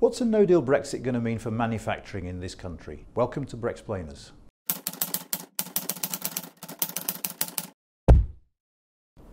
What's a no-deal Brexit going to mean for manufacturing in this country? Welcome to Brexplainers.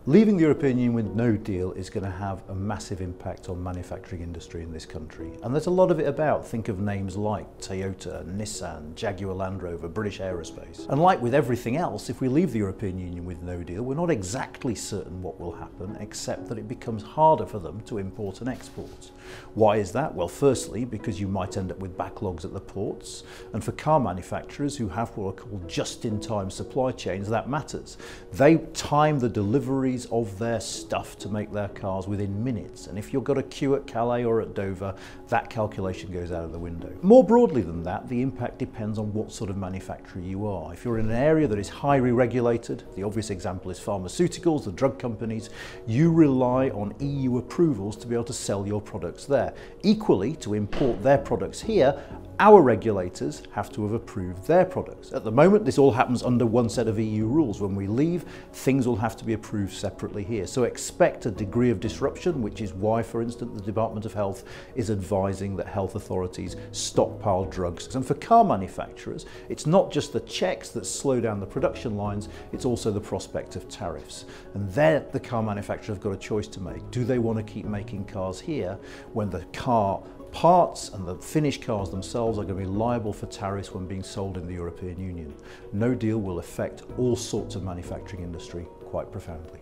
Leaving the European Union with no deal is going to have a massive impact on manufacturing industry in this country. And there's a lot of it about. Think of names like Toyota, Nissan, Jaguar Land Rover, British Aerospace. And like with everything else, if we leave the European Union with no deal, we're not exactly certain what will happen, except that it becomes harder for them to import and export. Why is that? Well, firstly, because you might end up with backlogs at the ports. And for car manufacturers who have what are called just-in-time supply chains, that matters. They time the delivery of their stuff to make their cars within minutes, and if you've got a queue at Calais or at Dover, that calculation goes out of the window. More broadly than that, the impact depends on what sort of manufacturer you are. If you're in an area that is highly regulated, the obvious example is pharmaceuticals, the drug companies, you rely on EU approvals to be able to sell your products there. Equally, to import their products here, our regulators have to have approved their products. At the moment, this all happens under one set of EU rules. When we leave, things will have to be approved separately here. So expect a degree of disruption, which is why, for instance, the Department of Health is advising that health authorities stockpile drugs. And for car manufacturers, it's not just the checks that slow down the production lines, it's also the prospect of tariffs. And there, the car manufacturers have got a choice to make. Do they want to keep making cars here when the car parts and the finished cars themselves are going to be liable for tariffs when being sold in the European Union? No deal will affect all sorts of manufacturing industry quite profoundly.